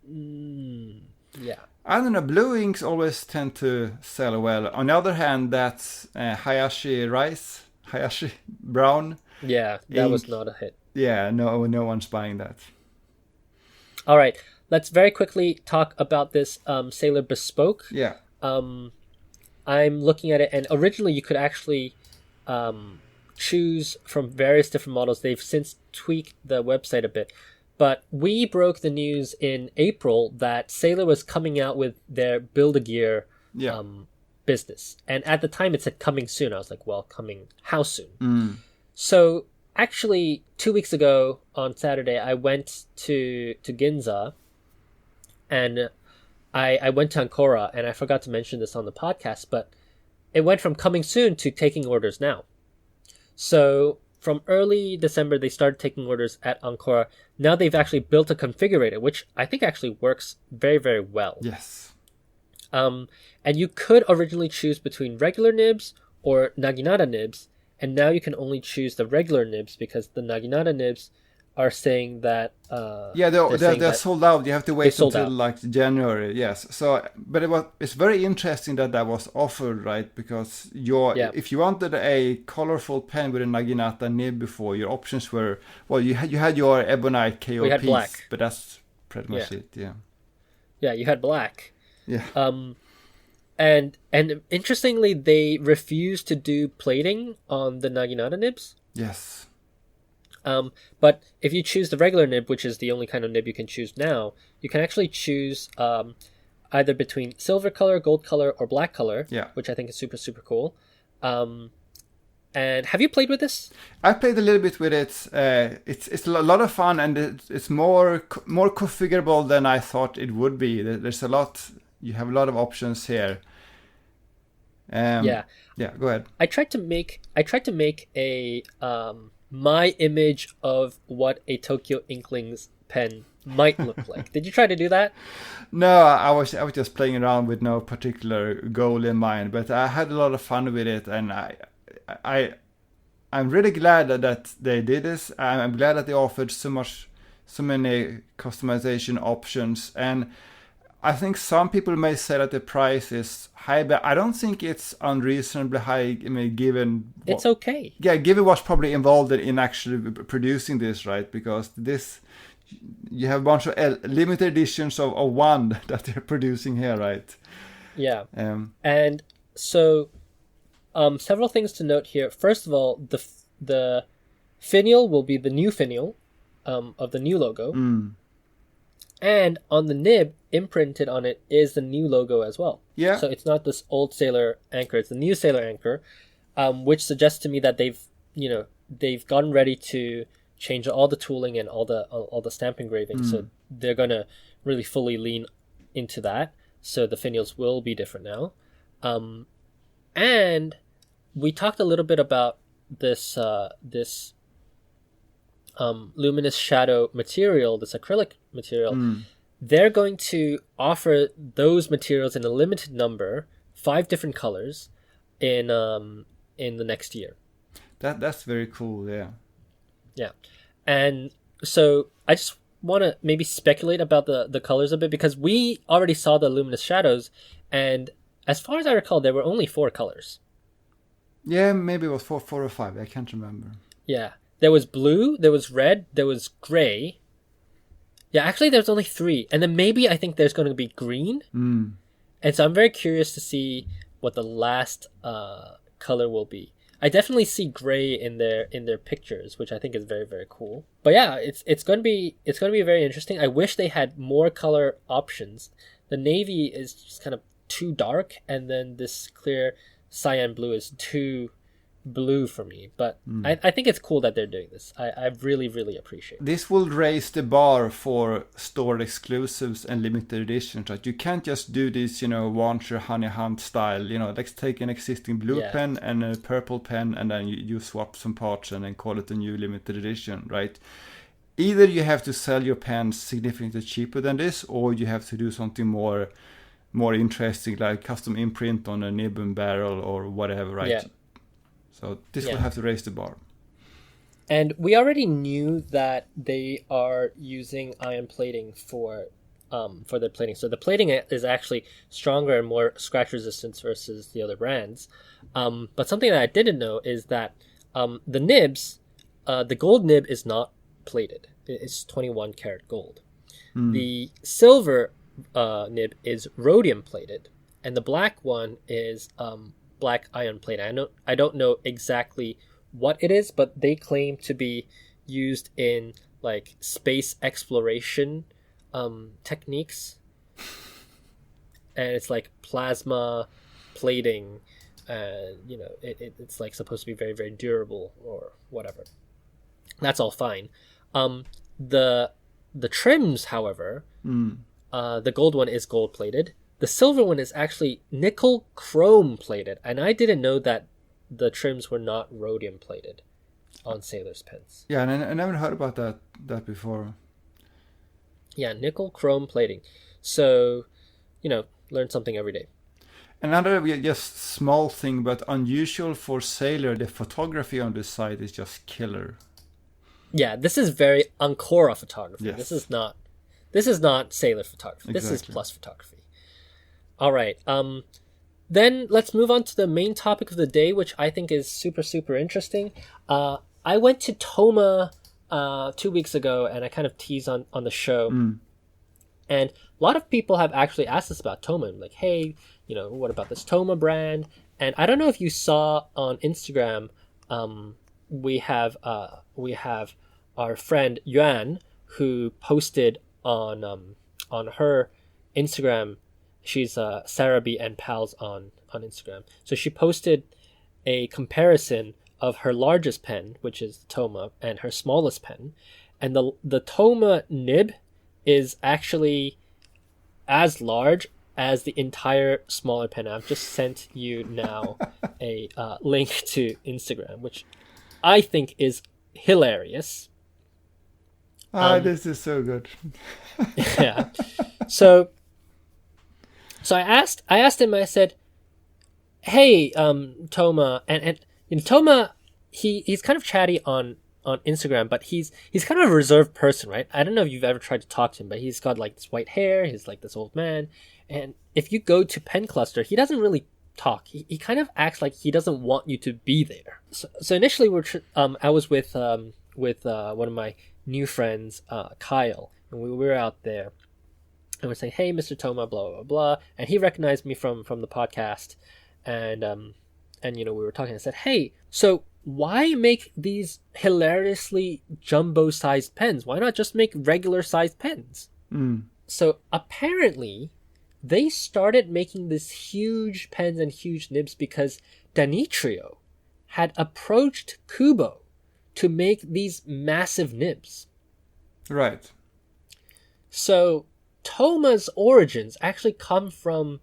[SPEAKER 1] Yeah.
[SPEAKER 2] I don't know, blue inks always tend to sell well. On the other hand, that's Hayashi rice, Hayashi brown.
[SPEAKER 1] Yeah, that
[SPEAKER 2] ink.
[SPEAKER 1] Was not a hit.
[SPEAKER 2] Yeah, no one's buying that.
[SPEAKER 1] All right, let's very quickly talk about this Sailor Bespoke.
[SPEAKER 2] Yeah.
[SPEAKER 1] I'm looking at it, and originally you could actually choose from various different models. They've since tweaked the website a bit. But we broke the news in April that Sailor was coming out with their Build-A-Gear business. And at the time it said coming soon. I was like, well, coming how soon? So actually 2 weeks ago on Saturday, I went to Ginza and I went to Ancora, and I forgot to mention this on the podcast, but it went from coming soon to taking orders now. So from early December, they started taking orders at Ancora. Now they've actually built a configurator, which I think actually works very, very well.
[SPEAKER 2] Yes.
[SPEAKER 1] And you could originally choose between regular nibs or Naginata nibs, and now you can only choose the regular nibs because the Naginata nibs are saying that
[SPEAKER 2] they're sold out. You have to wait until like January. Yes. So, but it's very interesting that was offered, right? Because if you wanted a colorful pen with a Naginata nib before, your options were you had your Ebonite KO
[SPEAKER 1] we had
[SPEAKER 2] piece,
[SPEAKER 1] black.
[SPEAKER 2] but that's pretty much it. Yeah.
[SPEAKER 1] Yeah, you had black.
[SPEAKER 2] Yeah.
[SPEAKER 1] And interestingly, they refused to do plating on the Naginata nibs.
[SPEAKER 2] Yes.
[SPEAKER 1] But if you choose the regular nib, which is the only kind of nib you can choose now, you can actually choose either between silver color, gold color, or black color, which I think is super, super cool. And have you played with this?
[SPEAKER 2] I played a little bit with it. It's a lot of fun, and it's more configurable than I thought it would be. There's a lot. You have a lot of options here. Yeah, go ahead.
[SPEAKER 1] I tried to make a my image of what a Tokyo Inklings pen might look like. Did you try to do that?
[SPEAKER 2] No, I was just playing around with no particular goal in mind, but I had a lot of fun with it, and I'm really glad that they did this. I'm glad that they offered so many customization options, and I think some people may say that the price is high, but I don't think it's unreasonably high. I mean, given
[SPEAKER 1] it's okay.
[SPEAKER 2] Yeah, given what's probably involved in actually producing this, right? Because you have a bunch of limited editions of one that they're producing here, right?
[SPEAKER 1] Yeah. And so, several things to note here. First of all, the finial will be the new finial of the new logo. And on the nib, imprinted on it is the new logo as well.
[SPEAKER 2] Yeah.
[SPEAKER 1] So it's not this old Sailor anchor; it's the new Sailor anchor, which suggests to me that they've gotten ready to change all the tooling and all the stamp engraving. So they're gonna really fully lean into that. So the finials will be different now. And we talked a little bit about this luminous shadow material, this acrylic material. They're going to offer those materials in a limited number, 5 different colors, in the next year.
[SPEAKER 2] That's very cool.
[SPEAKER 1] Yeah, and so I just want to maybe speculate about the colors a bit, because we already saw the luminous shadows, and as far as I recall, there were only 4 colors.
[SPEAKER 2] Yeah, maybe it was 4 or 5. I can't remember.
[SPEAKER 1] Yeah. There was blue, there was red, there was gray. Yeah, actually there's only 3. And then maybe I think there's going to be green. And so I'm very curious to see what the last color will be. I definitely see gray in their pictures, which I think is very, very cool. But yeah, it's going to be very interesting. I wish they had more color options. The navy is just kind of too dark, and then this clear cyan blue is too blue for me. But I think it's cool that they're doing this. I really, really appreciate it.
[SPEAKER 2] This will raise the bar for store exclusives and limited editions, right? You can't just do this, Wancher Honey Hunt style, let's take an existing blue pen and a purple pen, and then you swap some parts and then call it a new limited edition, right? Either you have to sell your pens significantly cheaper than this, or you have to do something more interesting, like custom imprint on a nib and barrel or whatever, right? Yeah. So this will have to raise the bar.
[SPEAKER 1] And we already knew that they are using ion plating for their plating. So the plating is actually stronger and more scratch resistance versus the other brands. But something that I didn't know is that the nibs, the gold nib is not plated. It's 21 karat gold. The silver nib is rhodium plated, and the black one is black ion plated. I don't know exactly what it is, but they claim to be used in like space exploration techniques, and it's like plasma plating, and it's like supposed to be very, very durable or whatever. That's all fine. The trims, however, the gold one is gold plated. The silver one is actually nickel chrome plated, and I didn't know that the trims were not rhodium plated on Sailor's pens.
[SPEAKER 2] Yeah, and I never heard about that before.
[SPEAKER 1] Yeah, nickel chrome plating. So, learn something every day.
[SPEAKER 2] Another just small thing, but unusual for Sailor, the photography on this site is just killer.
[SPEAKER 1] Yeah, this is very Ancora photography.
[SPEAKER 2] Yes.
[SPEAKER 1] This is not Sailor photography.
[SPEAKER 2] Exactly.
[SPEAKER 1] This is Plus photography. All right. Then let's move on to the main topic of the day, which I think is super, super interesting. I went to Tohma 2 weeks ago, and I kind of teased on the show. And a lot of people have actually asked us about Tohma. I'm like, hey, what about this Tohma brand? And I don't know if you saw on Instagram, we have our friend Yuan, who posted on her Instagram. She's Sarah B and Pals on Instagram. So she posted a comparison of her largest pen, which is the Tohma, and her smallest pen. And the Tohma nib is actually as large as the entire smaller pen. I've just sent you now a link to Instagram, which I think is hilarious.
[SPEAKER 2] This is so good.
[SPEAKER 1] Yeah. So I asked him, I said, hey, Tohma, and Tohma, he's kind of chatty on Instagram, but he's kind of a reserved person, right? I don't know if you've ever tried to talk to him, but he's got like this white hair, he's like this old man, and if you go to Pen Cluster, he doesn't really talk. He kind of acts like he doesn't want you to be there. So initially I was with one of my new friends, Kyle, and we were out there. And we're saying, hey, Mr. Tohma, blah, blah, blah. And he recognized me from the podcast. And we were talking. I said, hey, so why make these hilariously jumbo-sized pens? Why not just make regular-sized pens? So apparently, they started making this huge pens and huge nibs because Danitrio had approached Kubo to make these massive nibs.
[SPEAKER 2] Right.
[SPEAKER 1] So Tohma's origins actually come from,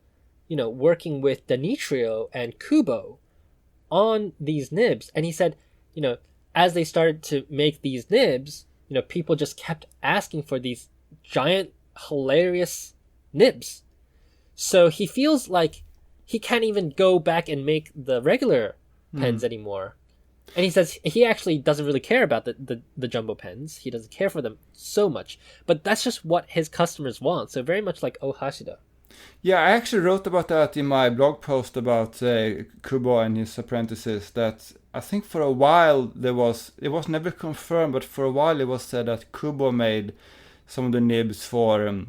[SPEAKER 1] working with Danitrio and Kubo on these nibs. And he said, as they started to make these nibs, people just kept asking for these giant, hilarious nibs. So he feels like he can't even go back and make the regular pens anymore. And he says he actually doesn't really care about the jumbo pens. He doesn't care for them so much. But that's just what his customers want. So very much like Hashida.
[SPEAKER 2] Yeah, I actually wrote about that in my blog post about Kubo and his apprentices. That I think for a while it was never confirmed, but for a while it was said that Kubo made some of the nibs for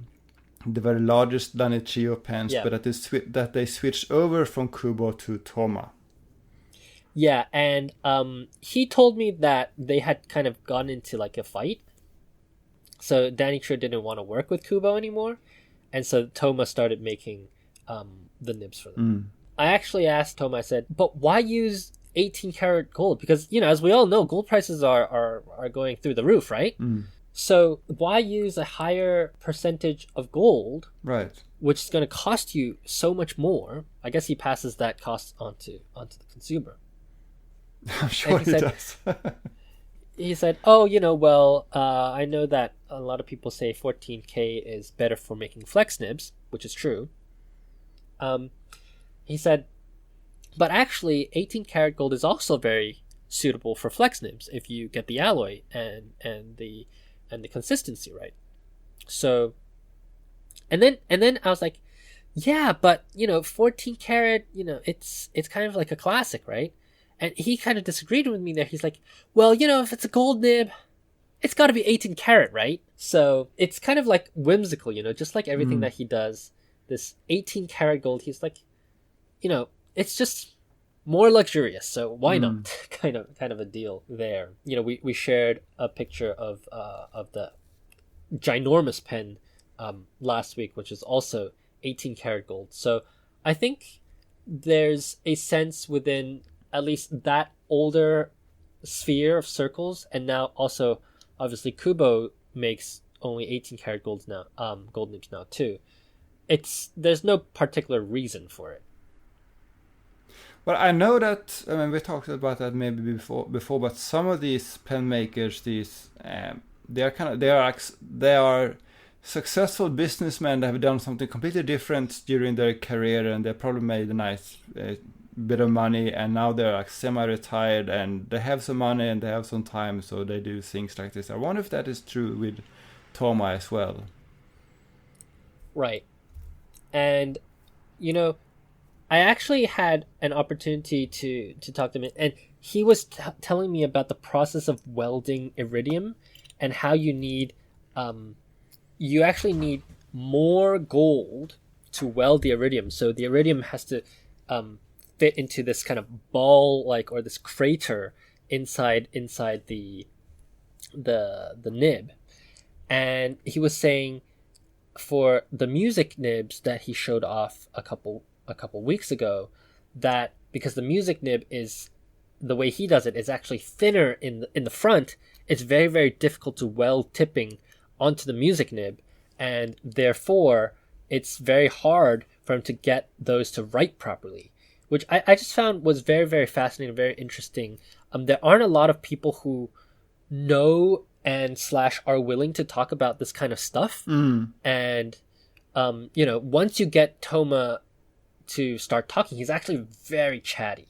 [SPEAKER 2] the very largest Danichio pens,
[SPEAKER 1] Yeah.
[SPEAKER 2] but that they switched over from Kubo to Tohma.
[SPEAKER 1] Yeah, and he told me that they had kind of gone into like a fight. So Danichio didn't want to work with Kubo anymore, and so Tohma started making the nibs for them. I actually asked Tohma, I said, but why use 18 karat gold? Because, as we all know, gold prices are going through the roof, right? So why use a higher percentage of gold,
[SPEAKER 2] right,
[SPEAKER 1] which is going to cost you so much more? I guess he passes that cost onto the consumer.
[SPEAKER 2] I'm sure he does.
[SPEAKER 1] He said, oh, well, I know that a lot of people say 14K is better for making flex nibs, which is true. He said, but actually 18 karat gold is also very suitable for flex nibs if you get the alloy and the consistency right. So, and then I was like, yeah, but 14 karat, it's kind of like a classic, right? And he kind of disagreed with me there. He's like, well, if it's a gold nib, it's got to be 18 karat, right? So it's kind of like whimsical, just like everything that he does. This 18 karat gold, he's like, it's just more luxurious. So why not? kind of a deal there. We shared a picture of the ginormous pen last week, which is also 18 karat gold. So I think there's a sense within at least that older sphere of circles, and now also obviously Kubo makes only 18 karat golds now, gold nibs now too. There's no particular reason for it.
[SPEAKER 2] Well, I know that, we talked about that maybe before, but some of these pen makers, they are successful businessmen that have done something completely different during their career, and they probably made a nice bit of money, and now they're like semi-retired, and they have some money and they have some time, so they do things like this. I wonder if that is true with Tohma as well.
[SPEAKER 1] Right. And I actually had an opportunity to talk to him, and he was telling me about the process of welding iridium and how you actually need more gold to weld the iridium. So the iridium has to fit into this kind of ball or this crater inside the nib. And he was saying for the music nibs that he showed off a couple weeks ago, that because the music nib is, the way he does it is actually thinner in the front, it's very, very difficult to weld tipping onto the music nib, and therefore it's very hard for him to get those to write properly, which I just found was very, very fascinating, very interesting. There aren't a lot of people who know and / are willing to talk about this kind of stuff. And once you get Tohma to start talking, he's actually very chatty.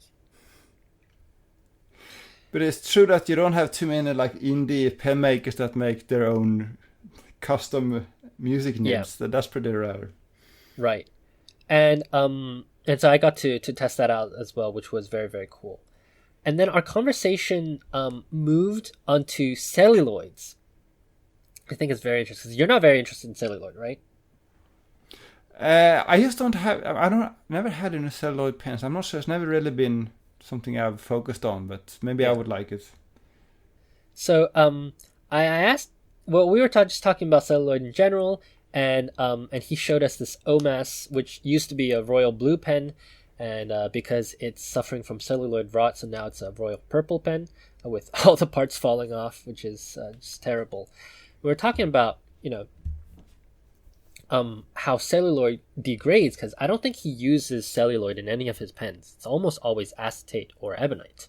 [SPEAKER 2] But it's true that you don't have too many indie pen makers that make their own custom music nibs. Yeah. That's pretty rare.
[SPEAKER 1] Right. And so I got to test that out as well, which was very, very cool. And then our conversation moved onto celluloids. I think it's very interesting. You're not very interested in celluloid, right?
[SPEAKER 2] I just don't have. Never had any celluloid pens. I'm not sure. It's never really been something I've focused on, but maybe I would like it.
[SPEAKER 1] So I asked. Well, we were just talking about celluloid in general, and he showed us this OMAS, which used to be a royal blue pen, and because it's suffering from celluloid rot, so now it's a royal purple pen with all the parts falling off, which is just terrible. We were talking about how celluloid degrades, because I don't think he uses celluloid in any of his pens. It's almost always acetate or ebonite.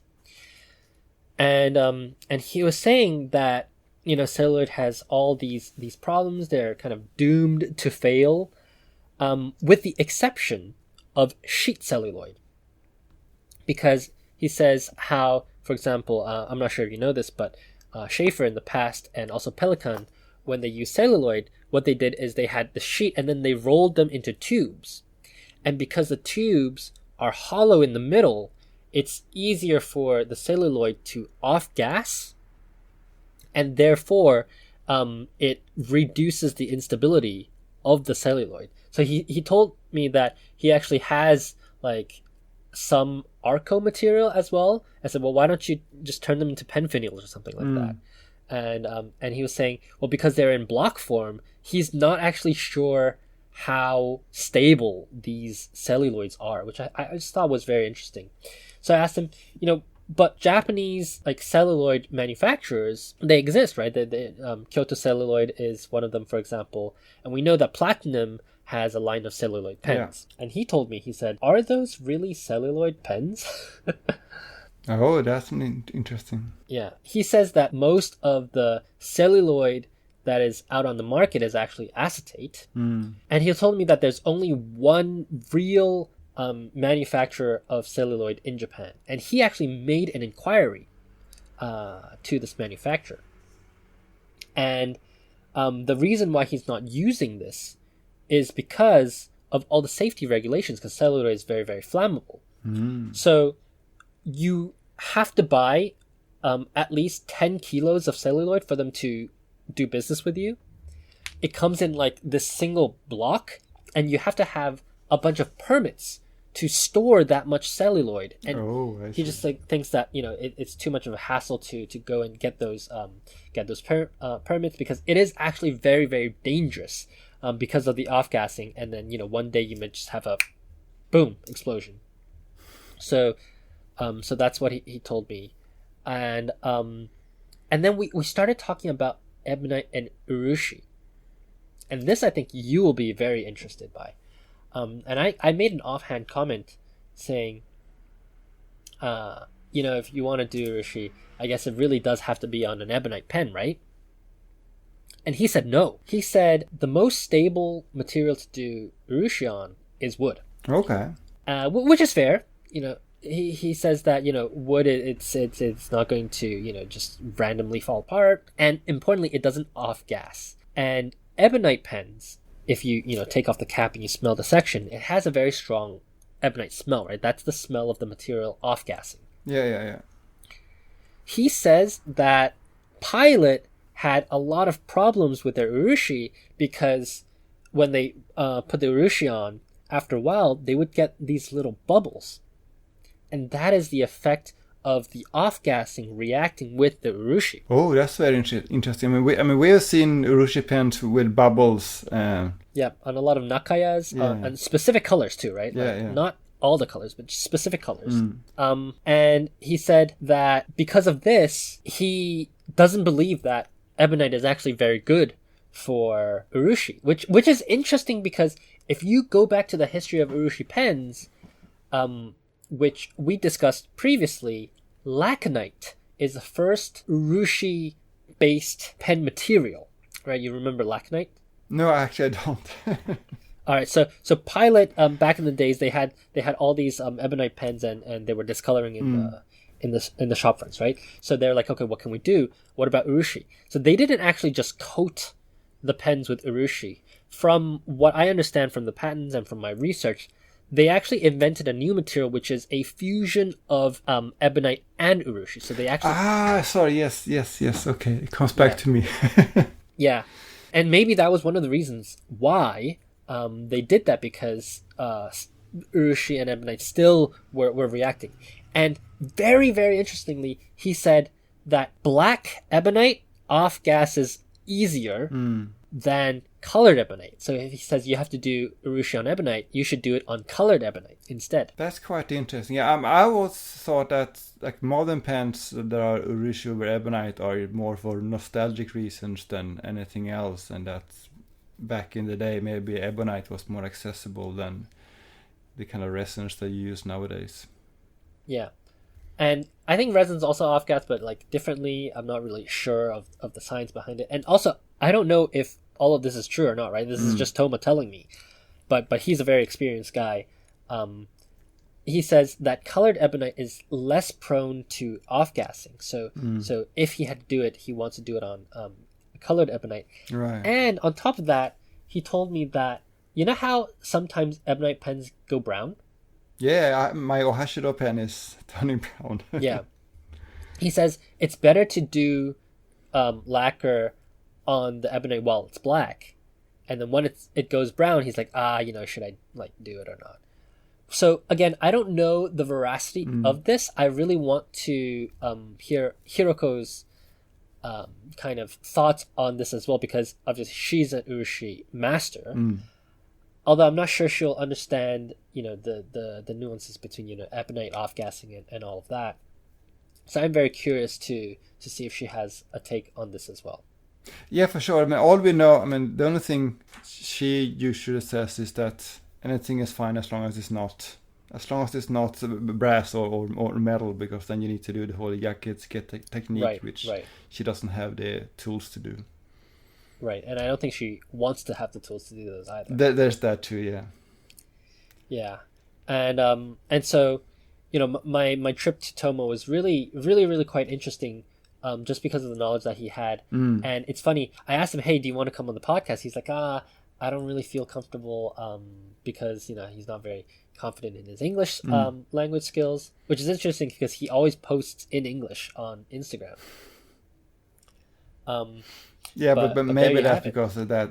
[SPEAKER 1] And he was saying that celluloid has all these problems. They're kind of doomed to fail, with the exception of sheet celluloid, because he says how, for example, I'm not sure if you know this, but Schaefer in the past and also Pelikan, when they used celluloid, what they did is they had the sheet and then they rolled them into tubes. And because the tubes are hollow in the middle, it's easier for the celluloid to off-gas, and therefore it reduces the instability of the celluloid. So he told me that he actually has like some Arco material as well. I said, well, why don't you just turn them into pen finials or something like that? And he was saying, well, because they're in block form, he's not actually sure how stable these celluloids are, which I just thought was very interesting. So I asked him, but Japanese like celluloid manufacturers, they exist, right? Kyoto Celluloid is one of them, for example, and we know that Platinum has a line of celluloid pens. Yeah. And he told me, he said, are those really celluloid pens?
[SPEAKER 2] Oh, that's interesting.
[SPEAKER 1] Yeah. He says that most of the celluloid that is out on the market is actually acetate. And he told me that there's only one real manufacturer of celluloid in Japan. And he actually made an inquiry to this manufacturer. And the reason why he's not using this is because of all the safety regulations, because celluloid is very, very flammable. So you have to buy at least 10 kilos of celluloid for them to do business with you. It comes in like this single block, and you have to have a bunch of permits to store that much celluloid. And he just like thinks that it's too much of a hassle to go and get those permits, because it is actually very, very dangerous because of the off-gassing. And then one day you might just have a boom explosion. So that's what he told me. And then we started talking about ebonite and urushi, and this I think you will be very interested by. And I made an offhand comment saying, if you want to do urushi, I guess it really does have to be on an ebonite pen, right? And he said no. He said the most stable material to do urushi on is wood.
[SPEAKER 2] Okay.
[SPEAKER 1] Which is fair. He says that wood, it's not going to just randomly fall apart, and importantly, it doesn't off gas. And ebonite pens, if you take off the cap and you smell the section, it has a very strong ebonite smell, right? That's the smell of the material off gassing.
[SPEAKER 2] Yeah.
[SPEAKER 1] He says that Pilot had a lot of problems with their urushi because when they put the urushi on, after a while, they would get these little bubbles. And that is the effect of the off-gassing reacting with the urushi.
[SPEAKER 2] Oh, that's very interesting. I mean, we have seen urushi pens with bubbles.
[SPEAKER 1] Yeah, on a lot of nakayas, and specific colors too, right?
[SPEAKER 2] Yeah.
[SPEAKER 1] Not all the colors, but specific colors. And he said that because of this, he doesn't believe that ebonite is actually very good for urushi, which is interesting, because if you go back to the history of urushi pens, which we discussed previously, laconite is the first urushi-based pen material, right? You remember laconite?
[SPEAKER 2] No, actually I don't.
[SPEAKER 1] All right, so Pilot, back in the days, they had all these ebonite pens, and they were discoloring in the shop fronts, right? So they're like, okay, what can we do? What about urushi? So they didn't actually just coat the pens with urushi. From what I understand from the patents and from my research, they actually invented a new material, which is a fusion of ebonite and urushi. So they actually...
[SPEAKER 2] sorry, yes. Okay, it comes back to me.
[SPEAKER 1] Yeah, and maybe that was one of the reasons why they did that, because urushi and ebonite still were reacting. And very, very interestingly, he said that black ebonite off-gasses easier than colored ebonite. So if he says you have to do urushi on ebonite, you should do it on colored ebonite instead.
[SPEAKER 2] That's quite interesting. Yeah, I always thought that like modern pens that are urushi over ebonite are more for nostalgic reasons than anything else, and that back in the day maybe ebonite was more accessible than the kind of resins that you use nowadays.
[SPEAKER 1] Yeah. And I think resin's also off-gas, but like differently. I'm not really sure of the science behind it. And also, I don't know if all of this is true or not, right? This is just Tohma telling me. But he's a very experienced guy. He says that colored ebonite is less prone to off-gassing. So if he had to do it, he wants to do it on colored ebonite.
[SPEAKER 2] Right.
[SPEAKER 1] And on top of that, he told me that, you know how sometimes ebonite pens go brown?
[SPEAKER 2] Yeah, my Ohashiro pen is turning brown.
[SPEAKER 1] Yeah. He says it's better to do lacquer on the ebonite while it's black, and then when it goes brown, he's like, should I like do it or not? So again, I don't know the veracity of this. I really want to hear Hiroko's kind of thoughts on this as well, because obviously she's an urushi master. Although I'm not sure she'll understand, the nuances between, ebonite off-gassing and all of that. So I'm very curious to see if she has a take on this as well.
[SPEAKER 2] Yeah, for sure. I mean, all we know, the only thing she usually says is that anything is fine as long as it's not brass or metal, because then you need to do the whole jacket technique, which she doesn't have the tools to do.
[SPEAKER 1] Right, and I don't think she wants to have the tools to do those either.
[SPEAKER 2] There's that too, yeah.
[SPEAKER 1] Yeah, and so, my trip to Tohma was really, really, really quite interesting, just because of the knowledge that he had. And it's funny, I asked him, hey, do you want to come on the podcast? He's like, I don't really feel comfortable, because, he's not very confident in his English language skills, which is interesting because he always posts in English on Instagram.
[SPEAKER 2] Yeah, but maybe that's because of that.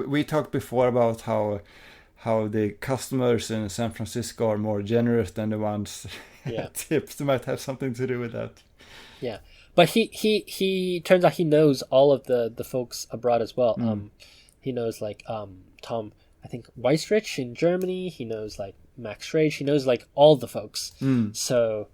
[SPEAKER 2] We talked before about how the customers in San Francisco are more generous than the ones at tips. It might have something to do with that.
[SPEAKER 1] Yeah, but he turns out he knows all of the folks abroad as well. He knows like Tom, I think Weisrich in Germany. He knows like Max Rage. He knows like all the folks. So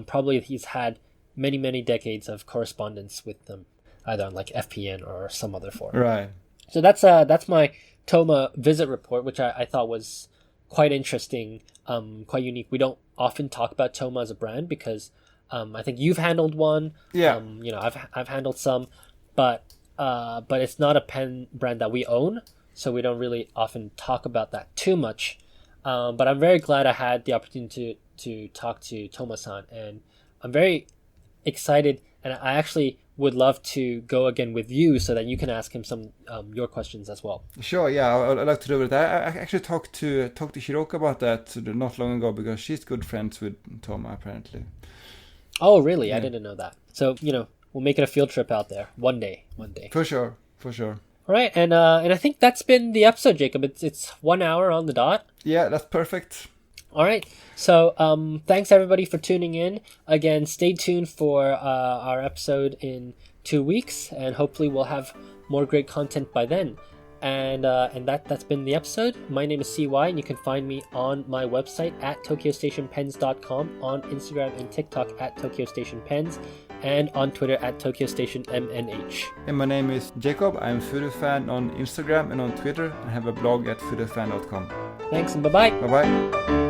[SPEAKER 1] probably he's had many decades of correspondence with them, either on like FPN or some other form.
[SPEAKER 2] Right.
[SPEAKER 1] So that's my Tohma visit report, which I thought was quite interesting, quite unique. We don't often talk about Tohma as a brand because I think you've handled one.
[SPEAKER 2] Yeah.
[SPEAKER 1] I've handled some, but it's not a pen brand that we own, so we don't really often talk about that too much. But I'm very glad I had the opportunity to talk to Tohma-san, and I'm very excited, and I actually would love to go again with you so that you can ask him some your questions as well.
[SPEAKER 2] Sure, yeah, I'd like to do it. I actually talked to Hiroko about that not long ago, because she's good friends with Tohma apparently.
[SPEAKER 1] Oh, really? Yeah. I didn't know that. So we'll make it a field trip out there one day.
[SPEAKER 2] For sure.
[SPEAKER 1] All right, and I think that's been the episode, Jacob. It's 1 hour on the dot.
[SPEAKER 2] Yeah, that's perfect.
[SPEAKER 1] All right. So thanks everybody for tuning in. Again, stay tuned for our episode in 2 weeks, and hopefully we'll have more great content by then. And that's been the episode. My name is CY, and you can find me on my website at tokyostationpens.com, on Instagram and TikTok at tokyostationpens, and on Twitter at tokyostationmnh.
[SPEAKER 2] And my name is Jacob. I'm Furufan on Instagram and on Twitter, and have a blog at furufan.com.
[SPEAKER 1] Thanks, and bye-bye.
[SPEAKER 2] Bye-bye.